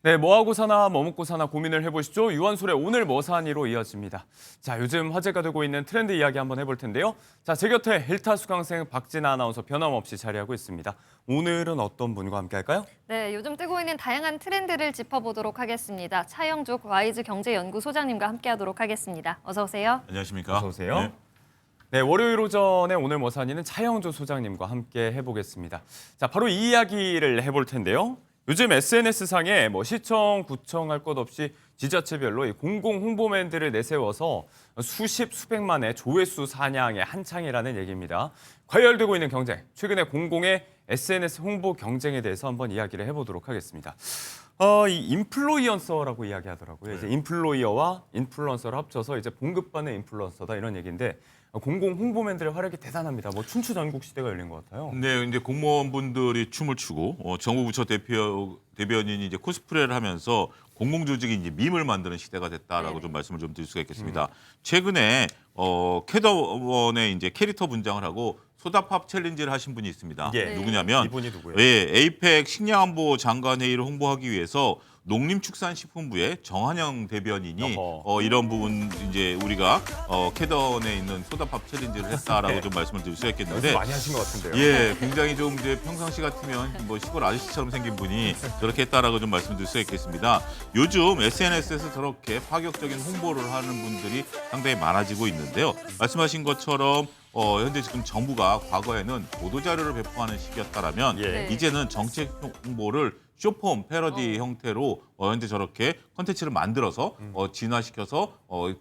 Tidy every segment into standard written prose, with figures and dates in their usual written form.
네, 뭐하고 사나 뭐 먹고 사나 고민을 해보시죠. 유한솔의 오늘 뭐 사니로 이어집니다. 자, 요즘 화제가 되고 있는 트렌드 이야기 한번 해볼 텐데요. 자, 제 곁에 일타 수강생 박진아 아나운서 변함없이 자리하고 있습니다. 오늘은 어떤 분과 함께 할까요? 네, 요즘 뜨고 있는 다양한 트렌드를 짚어보도록 하겠습니다. 차영족 와이즈 경제연구소장님과 함께하도록 하겠습니다. 어서 오세요. 안녕하십니까. 어서 오세요. 네, 월요일 오전에 오늘 뭐 사니는 차영조 소장님과 함께 해보겠습니다. 자, 바로 이 이야기를 해볼 텐데요. 요즘 SNS상에 뭐 시청, 구청 할 것 없이 지자체별로 이 공공 홍보맨들을 내세워서 수십, 수백만의 조회수 사냥에 한창이라는 얘기입니다. 과열되고 있는 경쟁, 최근에 공공의 SNS 홍보 경쟁에 대해서 한번 이야기를 해보도록 하겠습니다. 이 인플루언서라고 이야기하더라고요. 이제 인플루이어와 인플루언서를 합쳐서 이제 봉급받는 인플루언서다 이런 얘기인데 공공 홍보맨들의 활약이 대단합니다. 뭐 춘추 전국 시대가 열린 것 같아요. 네, 이제 공무원분들이 춤을 추고 정부 부처 대변인이 이제 코스프레를 하면서 공공조직이 이제 밈을 만드는 시대가 됐다라고 네. 좀 말씀을 좀 드릴 수가 있겠습니다. 최근에 캐더원의 이제 캐릭터 분장을 하고 소다팝 챌린지를 하신 분이 있습니다. 예. 누구냐면 이분이 누구예요? 예, 에이펙 식량안보 장관회의를 홍보하기 위해서 농림축산식품부의 정한영 대변인이 어허. 이런 부분 이제 우리가 캐더원에 있는 소다팝 챌린지를 했다라고 네. 좀 말씀을 드릴 수가 연습 있겠는데 많이 하신 것 같은데요. 예, 굉장히 좀 이제 평상시 같으면 뭐 시골 아저씨처럼 생긴 분이 저렇게 했다라고 좀 말씀드릴 수 있겠습니다. 요즘 SNS에서 저렇게 파격적인 홍보를 하는 분들이 상당히 많아지고 있는데요. 말씀하신 것처럼 현재 지금 정부가 과거에는 보도자료를 배포하는 시기였다라면 예. 이제는 정책 홍보를 쇼폼 패러디 형태로 현재 저렇게 콘텐츠를 만들어서 진화시켜서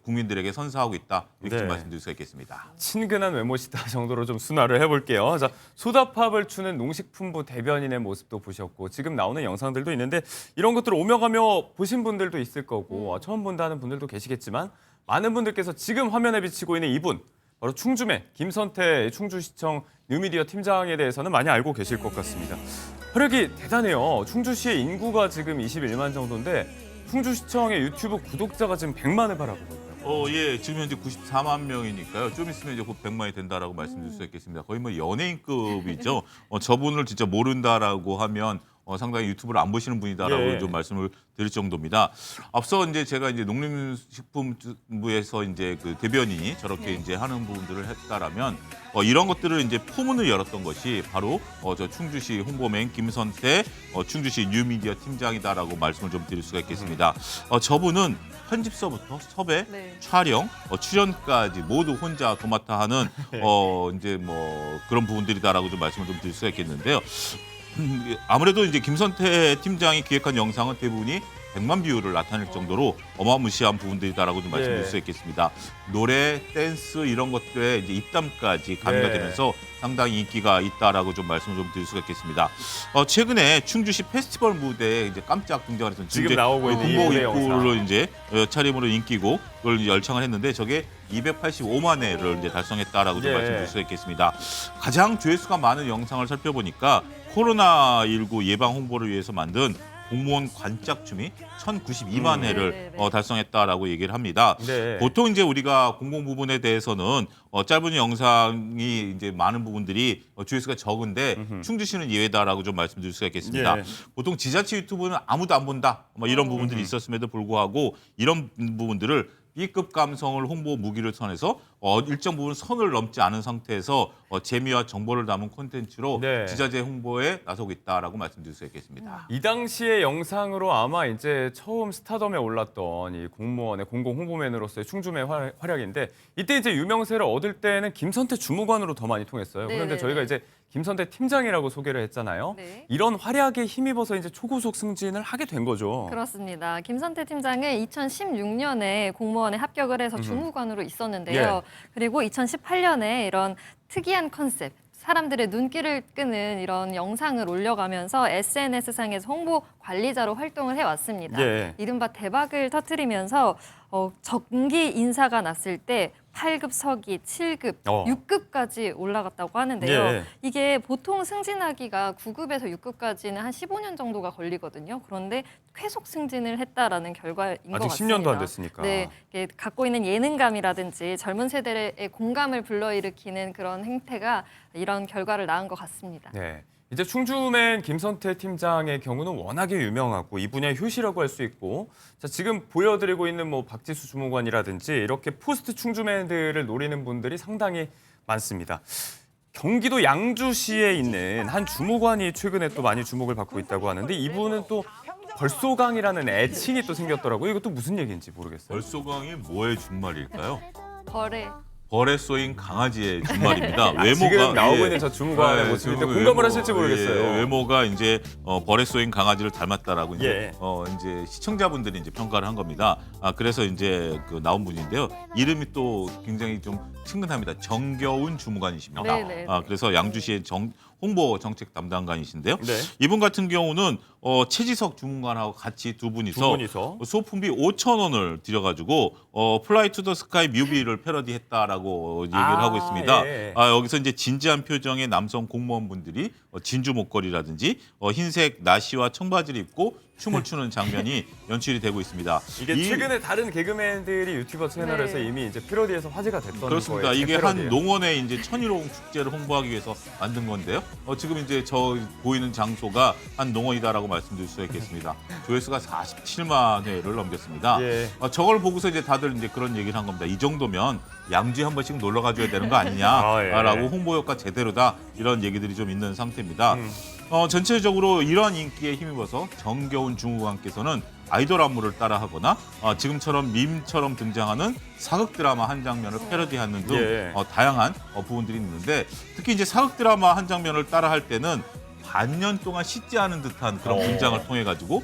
국민들에게 선사하고 있다 이렇게 좀 네. 말씀드릴 수가 있겠습니다. 친근한 외모시다 정도로 좀 순화를 해볼게요. 자, 소다팝을 추는 농식품부 대변인의 모습도 보셨고 지금 나오는 영상들도 있는데 이런 것들을 오며 가며 보신 분들도 있을 거고 처음 본다는 분들도 계시겠지만 많은 분들께서 지금 화면에 비치고 있는 이분 바로 충주맨 김선태 충주시청 뉴미디어 팀장에 대해서는 많이 알고 계실 것 같습니다. 활약이 대단해요. 충주시의 인구가 지금 21만 정도인데 충주시청의 유튜브 구독자가 지금 100만을 바라보고 있어요. 예, 지금 현재 94만 명이니까요. 좀 있으면 이제 곧 100만이 된다라고 말씀드릴 수 있겠습니다. 거의 뭐 연예인급이죠. 저분을 진짜 모른다라고 하면 상당히 유튜브를 안 보시는 분이다라고 예. 좀 말씀을 드릴 정도입니다. 앞서 이제 제가 이제 농림식품부에서 이제 그 대변인이 저렇게 이제 하는 부분들을 했다라면 이런 것들을 이제 포문을 열었던 것이 바로 저 충주시 홍보맨 김선태 충주시 뉴미디어 팀장이다라고 말씀을 좀 드릴 수가 있겠습니다. 저분은 편집서부터 섭외, 네. 촬영, 출연까지 모두 혼자 도맡아 하는 이제 뭐 그런 부분들이다라고 좀 말씀을 좀 드릴 수가 있겠는데요. 아무래도 이제 김선태 팀장이 기획한 영상은 대부분이 100만 뷰를 나타낼 정도로 어마무시한 부분들이다라고 좀 말씀드릴 예. 수 있겠습니다. 노래, 댄스 이런 것들에 이제 입담까지 가미가 예. 되면서 상당히 인기가 있다라고 좀 말씀을 좀 드릴 수가 있겠습니다. 최근에 충주시 페스티벌 무대에 이제 깜짝 등장을 해서 지금 나오고 있는 이 군복 무대 영상. 입구로 이제 차림으로 인기고 그걸 이제 열창을 했는데 저게 285만 회를 이제 달성했다라고 좀 예. 말씀드릴 수가 있겠습니다. 가장 조회수가 많은 영상을 살펴보니까 코로나19 예방 홍보를 위해서 만든 공무원 관짝춤이 1,092만 회를 네네네. 달성했다라고 얘기를 합니다. 네. 보통 이제 우리가 공공 부분에 대해서는 짧은 영상이 이제 많은 부분들이 조회수가 적은데 충주시는 예외다라고 좀 말씀드릴 수가 있겠습니다. 예. 보통 지자체 유튜브는 아무도 안 본다 뭐 이런 부분들이 있었음에도 불구하고 이런 부분들을 B급 감성을 홍보 무기를 선해서 일정 부분 선을 넘지 않은 상태에서 재미와 정보를 담은 콘텐츠로 네. 지자체 홍보에 나서고 있다라고 말씀드릴 수 있겠습니다. 이 당시의 영상으로 아마 이제 처음 스타덤에 올랐던 이 공무원의 공공 홍보맨으로서의 충주맨 활약인데 이때 이제 유명세를 얻을 때는 김선태 주무관으로 더 많이 통했어요. 그런데 네네네. 저희가 이제 김선태 팀장이라고 소개를 했잖아요. 네. 이런 활약에 힘입어서 이제 초고속 승진을 하게 된 거죠. 그렇습니다. 김선태 팀장은 2016년에 공무원에 합격을 해서 주무관으로 있었는데요. 예. 그리고 2018년에 이런 특이한 컨셉, 사람들의 눈길을 끄는 이런 영상을 올려가면서 SNS상에서 홍보 관리자로 활동을 해왔습니다. 예. 이른바 대박을 터뜨리면서 정기 인사가 났을 때 8급 서기, 7급, 어. 6급까지 올라갔다고 하는데요. 예. 이게 보통 승진하기가 9급에서 6급까지는 한 15년 정도가 걸리거든요. 그런데 쾌속 승진을 했다라는 결과인 것 아직 같습니다. 10년도 안 됐으니까. 네, 이게 갖고 있는 예능감이라든지 젊은 세대의 공감을 불러일으키는 그런 행태가 이런 결과를 낳은 것 같습니다. 네. 이제 충주맨 김선태 팀장의 경우는 워낙에 유명하고 이 분야의 효시라고 할 수 있고, 자, 지금 보여드리고 있는 뭐 박지수 주무관이라든지 이렇게 포스트 충주맨들을 노리는 분들이 상당히 많습니다. 경기도 양주시에 있는 한 주무관이 최근에 또 많이 주목을 받고 있다고 하는데, 이분은 또 벌소강이라는 애칭이 또 생겼더라고요. 이것도 무슨 얘기인지 모르겠어요. 벌소강이 뭐의 준말일까요? 벌에 벌에 쏘인 강아지의 준말입니다. 아, 지금 나오고 있는 저 주무관의 네, 모습인데 지금 공감을 하실지 모르겠어요. 예, 외모가 이제 벌에 쏘인 강아지를 닮았다라고 이제 예. 이제 시청자분들이 이제 평가를 한 겁니다. 그래서 이제 그 나온 분인데요. 이름이 또 굉장히 좀 친근합니다. 정겨운 주무관이십니다. 네네. 그래서 양주시의 홍보 정책 담당관이신데요. 네. 이분 같은 경우는 최지석 주무관하고 같이 두 분이서 소품비 5,000원을 들여가지고 플라이 투 더 스카이 뮤비를 패러디했다라고 얘기를 하고 있습니다. 예. 여기서 이제 진지한 표정의 남성 공무원분들이 진주 목걸이라든지 흰색 나시와 청바지를 입고 춤을 추는 장면이 연출이 되고 있습니다. 이게 최근에 다른 개그맨들이 유튜버 채널에서 네. 이미 이제 패러디에서 화제가 됐던 그렇습니다. 거예요. 이게 패러디예요. 한 농원의 이제 천일홍 축제를 홍보하기 위해서 만든 건데요. 지금 이제 저 보이는 장소가 한 농원이다라고 말씀드릴 수 있겠습니다. 조회수가 47만 회를 넘겼습니다. 예. 저걸 보고서 이제 다들 이제 그런 얘기를 한 겁니다. 이 정도면 양주에 한 번씩 놀러 가줘야 되는 거 아니냐라고 예. 홍보 효과 제대로다 이런 얘기들이 좀 있는 상태입니다. 전체적으로 이러한 인기에 힘입어서 정겨운 주무관께서는 아이돌 안무를 따라하거나 지금처럼 밈처럼 등장하는 사극 드라마 한 장면을 패러디하는 등 예. 다양한 부분들이 있는데, 특히 이제 사극 드라마 한 장면을 따라할 때는 반년 동안 씻지 않은 듯한 그런 분장을 통해 가지고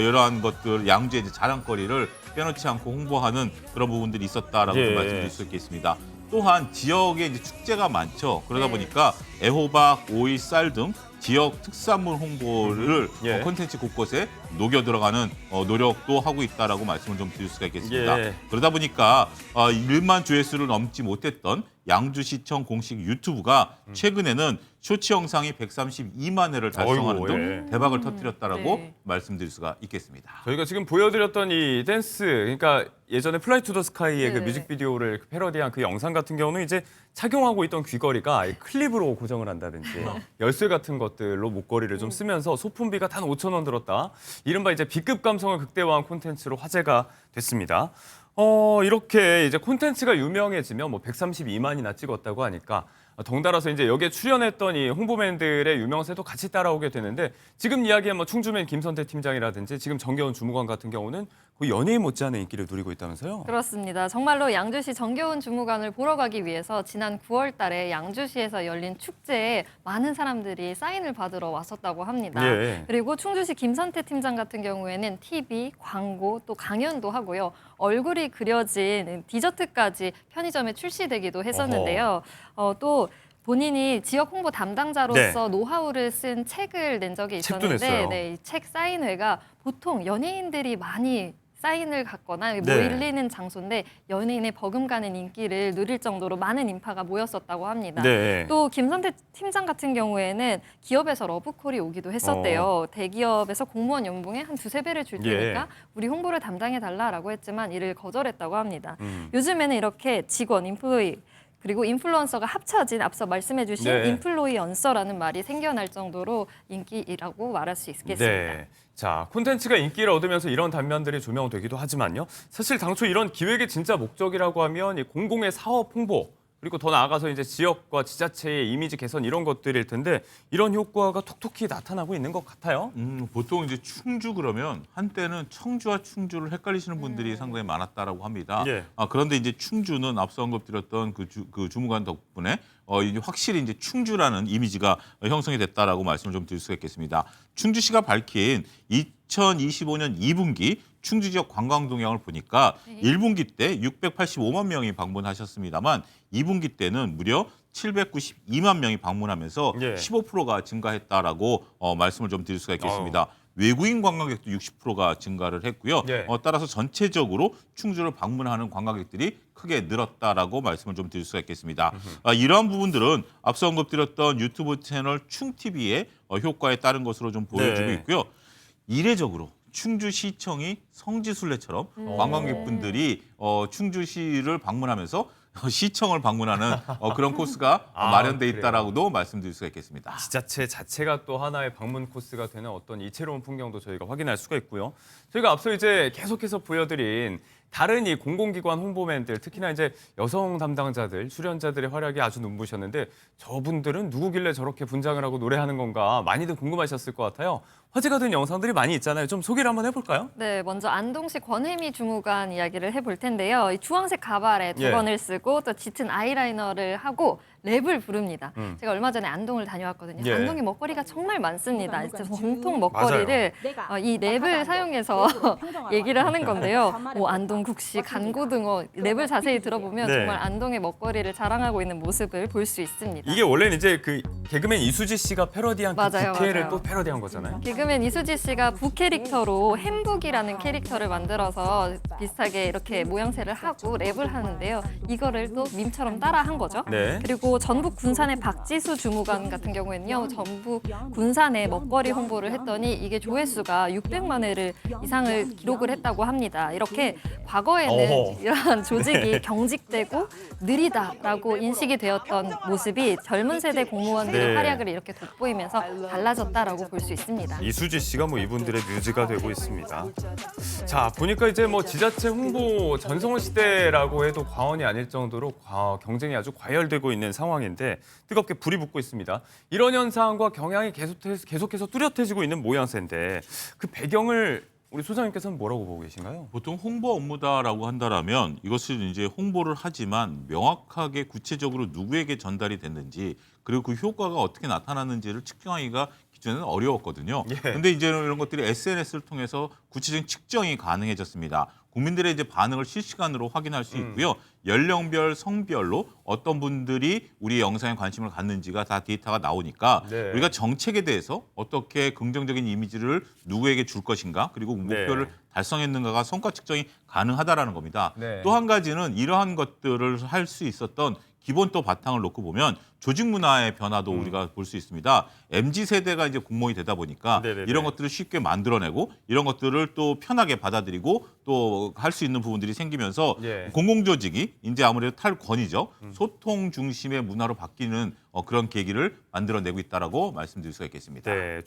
이러한 것들 양주의 이제 자랑거리를 빼놓지 않고 홍보하는 그런 부분들이 있었다라고 좀 말씀드릴 수 있겠습니다. 또한 지역에 이제 축제가 많죠. 그러다 네. 보니까 애호박, 오이, 쌀 등 지역 특산물 홍보를 예. 콘텐츠 곳곳에 녹여 들어가는 노력도 하고 있다라고 말씀을 좀 드릴 수가 있겠습니다. 예. 그러다 보니까 1만 조회수를 넘지 못했던 양주시청 공식 유튜브가 최근에는 쇼츠 영상이 132만 회를 달성하는 어이구, 등 예. 대박을 터뜨렸다라고 네. 말씀드릴 수가 있겠습니다. 저희가 지금 보여드렸던 이 댄스, 그러니까 예전에 플라이 투 더 스카이의 그 네네. 뮤직비디오를 패러디한 그 영상 같은 경우는 이제 착용하고 있던 귀걸이가 클립으로 고정을 한다든지 열쇠 같은 것들로 목걸이를 좀 쓰면서 소품비가 단 5,000원 들었다. 이른바 이제 B급 감성을 극대화한 콘텐츠로 화제가 됐습니다. 이렇게 이제 콘텐츠가 유명해지면 뭐 132만이나 찍었다고 하니까 덩달아서 이제 여기에 출연했던 이 홍보맨들의 유명세도 같이 따라오게 되는데, 지금 이야기한 뭐 충주맨 김선태 팀장이라든지 지금 정겨운 주무관 같은 경우는 거의 연예인 못지않은 인기를 누리고 있다면서요? 그렇습니다. 정말로 양주시 정겨운 주무관을 보러 가기 위해서 지난 9월 달에 양주시에서 열린 축제에 많은 사람들이 사인을 받으러 왔었다고 합니다. 예. 그리고 충주시 김선태 팀장 같은 경우에는 TV, 광고, 또 강연도 하고요. 얼굴이 그려진 디저트까지 편의점에 출시되기도 했었는데요. 또 본인이 지역 홍보 담당자로서 노하우를 쓴 책을 낸 적이 책도 있었는데, 냈어요. 네, 이 책 사인회가 보통 연예인들이 많이 사인을 갖거나 네. 모이는 장소인데 연예인의 버금가는 인기를 누릴 정도로 많은 인파가 모였었다고 합니다. 네. 또 김선태 팀장 같은 경우에는 기업에서 러브콜이 오기도 했었대요. 대기업에서 공무원 연봉의 한 2~3배를 줄 테니까 예. 우리 홍보를 담당해달라고 했지만 이를 거절했다고 합니다. 음. 요즘에는 이렇게 직원, 인플루이 그리고 인플루언서가 합쳐진 앞서 말씀해주신 네. 인플루이언서라는 말이 생겨날 정도로 인기라고 말할 수 있겠습니다. 네. 자, 콘텐츠가 인기를 얻으면서 이런 단면들이 조명되기도 하지만요. 사실 당초 이런 기획의 진짜 목적이라고 하면 이 공공의 사업 홍보, 그리고 더 나아가서 이제 지역과 지자체의 이미지 개선 이런 것들일 텐데, 이런 효과가 톡톡히 나타나고 있는 것 같아요. 보통 이제 충주 그러면 한때는 청주와 충주를 헷갈리시는 분들이 상당히 많았다라고 합니다. 예. 그런데 이제 충주는 앞서 언급드렸던 그 주무관 덕분에 이제 확실히 이제 충주라는 이미지가 형성이 됐다라고 말씀을 좀 드릴 수가 있겠습니다. 충주시가 밝힌 2025년 2분기 충주 지역 관광 동향을 보니까 1분기 때 685만 명이 방문하셨습니다만 2분기 때는 무려 792만 명이 방문하면서 예. 15%가 증가했다라고 말씀을 좀 드릴 수가 있겠습니다. 외국인 관광객도 60%가 증가를 했고요. 예. 따라서 전체적으로 충주를 방문하는 관광객들이 크게 늘었다라고 말씀을 좀 드릴 수가 있겠습니다. 이러한 부분들은 앞서 언급드렸던 유튜브 채널 충TV의 효과에 따른 것으로 좀 보여지고 네. 있고요. 이례적으로 충주시청이 성지순례처럼 관광객분들이 충주시를 방문하면서 시청을 방문하는 그런 코스가 마련돼 그래요. 있다라고도 말씀드릴 수가 있겠습니다. 지자체 자체가 또 하나의 방문 코스가 되는 어떤 이채로운 풍경도 저희가 확인할 수가 있고요. 저희가 앞서 이제 계속해서 보여드린 다른 이 공공기관 홍보맨들, 특히나 이제 여성 담당자들, 출연자들의 활약이 아주 눈부셨는데 저분들은 누구길래 저렇게 분장을 하고 노래하는 건가 많이들 궁금하셨을 것 같아요. 화제가 된 영상들이 많이 있잖아요. 좀 소개를 한번 해볼까요? 네, 먼저 안동시 권혜미 주무관 이야기를 해볼 텐데요. 이 주황색 가발에 예. 두건을 쓰고 또 짙은 아이라이너를 하고 랩을 부릅니다. 음. 제가 얼마 전에 안동을 다녀왔거든요. 예. 안동이 먹거리가 정말 많습니다. 진짜 정통 먹거리를 이 랩을 사용해서 얘기를 하는 건데요. 뭐 안동 국시, 간고등어 랩을 자세히 들어보면 네. 정말 안동의 먹거리를 자랑하고 있는 모습을 볼 수 있습니다. 이게 원래는 이제 그 개그맨 이수지 씨가 패러디한 그 맞아요, 부캐를 맞아요. 또 패러디한 거잖아요. 개그맨 이수지 씨가 부 캐릭터로 햄북이라는 캐릭터를 만들어서 비슷하게 이렇게 모양새를 하고 랩을 하는데요. 이거를 또 밈처럼 따라한 거죠. 네. 그리고 전북 군산의 박지수 주무관 같은 경우에는요. 전북 군산의 먹거리 홍보를 했더니 이게 조회수가 600만 회를 이상을 기록을 했다고 합니다. 이렇게 과거에는 어허. 이러한 조직이 경직되고 느리다라고 인식이 되었던 모습이 젊은 세대 공무원들의 네. 활약을 이렇게 돋보이면서 달라졌다라고 볼 수 있습니다. 이수지 씨가 뭐 이분들의 뮤즈가 되고 있습니다. 자, 보니까 이제 뭐 지자체 홍보 전성기 시대라고 해도 과언이 아닐 정도로 경쟁이 아주 과열되고 있는 상황인데 뜨겁게 불이 붙고 있습니다. 이런 현상과 경향이 계속해서 뚜렷해지고 있는 모양새인데 그 배경을 우리 소장님께서는 뭐라고 보고 계신가요? 보통 홍보 업무다라고 한다라면 이것을 이제 홍보를 하지만 명확하게 구체적으로 누구에게 전달이 됐는지 그리고 그 효과가 어떻게 나타났는지를 측정하기가 기존에는 어려웠거든요. 그런데 이제는 이런 것들이 SNS를 통해서 구체적인 측정이 가능해졌습니다. 국민들의 이제 반응을 실시간으로 확인할 수 있고요. 연령별, 성별로 어떤 분들이 우리 영상에 관심을 갖는지가 다 데이터가 나오니까 네. 우리가 정책에 대해서 어떻게 긍정적인 이미지를 누구에게 줄 것인가 그리고 목표를 네. 달성했는가가 성과 측정이 가능하다라는 겁니다. 네. 또 한 가지는 이러한 것들을 할 수 있었던 기본 또 바탕을 놓고 보면 조직 문화의 변화도 우리가 볼 수 있습니다. MZ 세대가 이제 공무원이 되다 보니까 네네네. 이런 것들을 쉽게 만들어내고 이런 것들을 또 편하게 받아들이고 또 할 수 있는 부분들이 생기면서 예. 공공조직이 이제 아무래도 탈권이죠. 소통 중심의 문화로 바뀌는 그런 계기를 만들어내고 있다라고 말씀드릴 수가 있겠습니다. 네,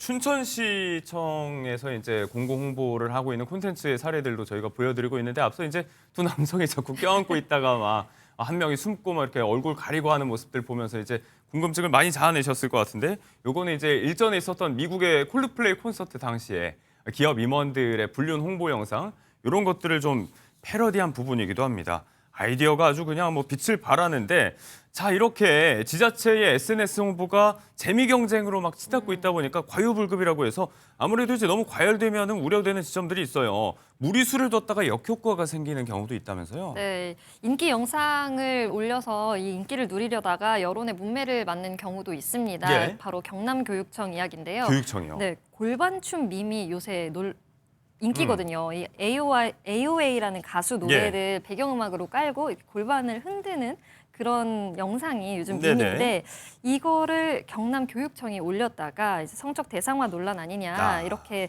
춘천시청에서 이제 공공 홍보를 하고 있는 콘텐츠의 사례들도 저희가 보여드리고 있는데 앞서 이제 두 남성이 자꾸 껴안고 있다가 막 한 명이 숨고 막 이렇게 얼굴 가리고 하는 모습들 보면서 이제 궁금증을 많이 자아내셨을 것 같은데 요거는 이제 일전에 있었던 미국의 콜드플레이 콘서트 당시에 기업 임원들의 불륜 홍보 영상 이런 것들을 좀 패러디한 부분이기도 합니다. 아이디어가 아주 그냥 뭐 빛을 발하는데 자 이렇게 지자체의 SNS 홍보가 재미 경쟁으로 막 치닫고 있다 보니까 과유불급이라고 해서 아무래도 이제 너무 과열되면 우려되는 지점들이 있어요. 무리수를 뒀다가 역효과가 생기는 경우도 있다면서요? 네, 인기 영상을 올려서 이 인기를 누리려다가 여론의 문매를 맞는 경우도 있습니다. 예. 바로 경남교육청 이야기인데요. 교육청이요. 네, 골반춤 밈이 요새 인기거든요. 이 AOA라는 가수 노래를 배경음악으로 깔고 이렇게 골반을 흔드는 그런 영상이 요즘 네네. 밈인데 이거를 경남교육청이 올렸다가 이제 성적 대상화 논란 아니냐 이렇게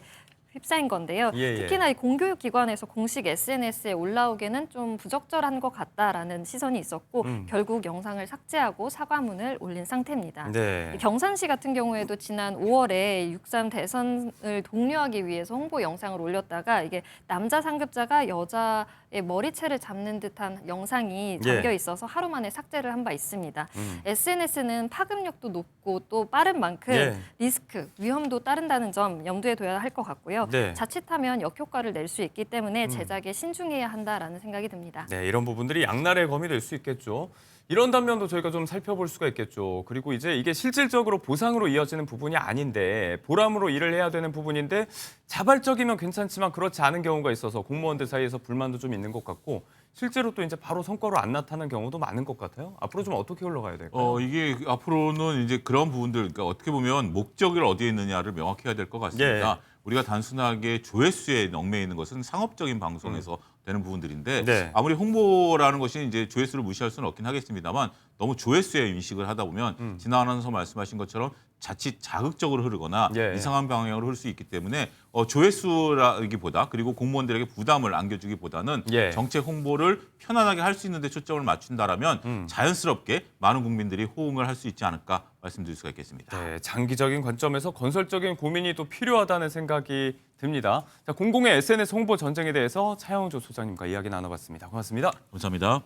휩싸인 건데요. 예, 예. 특히나 이 공교육기관에서 공식 SNS에 올라오기는 좀 부적절한 것 같다라는 시선이 있었고 결국 영상을 삭제하고 사과문을 올린 상태입니다. 네. 경산시 같은 경우에도 지난 5월에 6.3 대선을 독려하기 위해서 홍보 영상을 올렸다가 이게 남자 상급자가 여자의 머리채를 잡는 듯한 영상이 담겨 있어서 하루 만에 삭제를 한 바 있습니다. SNS는 파급력도 높고 또 빠른 만큼 예. 리스크, 위험도 따른다는 점 염두에 둬야 할 것 같고요. 네. 자칫하면 역효과를 낼 수 있기 때문에 제작에 신중해야 한다라는 생각이 듭니다. 네, 이런 부분들이 양날의 검이 될 수 있겠죠. 이런 단면도 저희가 좀 살펴볼 수가 있겠죠. 그리고 이제 이게 실질적으로 보상으로 이어지는 부분이 아닌데 보람으로 일을 해야 되는 부분인데 자발적이면 괜찮지만 그렇지 않은 경우가 있어서 공무원들 사이에서 불만도 좀 있는 것 같고 실제로 또 이제 바로 성과로 안 나타나는 경우도 많은 것 같아요. 앞으로 좀 어떻게 흘러가야 될까요? 이게 앞으로는 이제 그런 부분들, 그러니까 어떻게 보면 목적이 어디에 있느냐를 명확해야 될 것 같습니다. 우리가 단순하게 조회수에 얽매여 있는 것은 상업적인 방송에서 되는 부분들인데 네. 아무리 홍보라는 것이 이제 조회수를 무시할 수는 없긴 하겠습니다만 너무 조회수에 인식을 하다 보면 진아 아나운서 말씀하신 것처럼 자칫 자극적으로 흐르거나 예. 이상한 방향으로 흐를 수 있기 때문에 조회수라기보다 그리고 공무원들에게 부담을 안겨주기보다는 예. 정책 홍보를 편안하게 할 수 있는 데 초점을 맞춘다라면 자연스럽게 많은 국민들이 호응을 할 수 있지 않을까 말씀드릴 수가 있겠습니다. 네, 장기적인 관점에서 건설적인 고민이 또 필요하다는 생각이 듭니다. 자, 공공의 SNS 홍보 전쟁에 대해서 차영조 소장님과 이야기 나눠봤습니다. 고맙습니다. 감사합니다.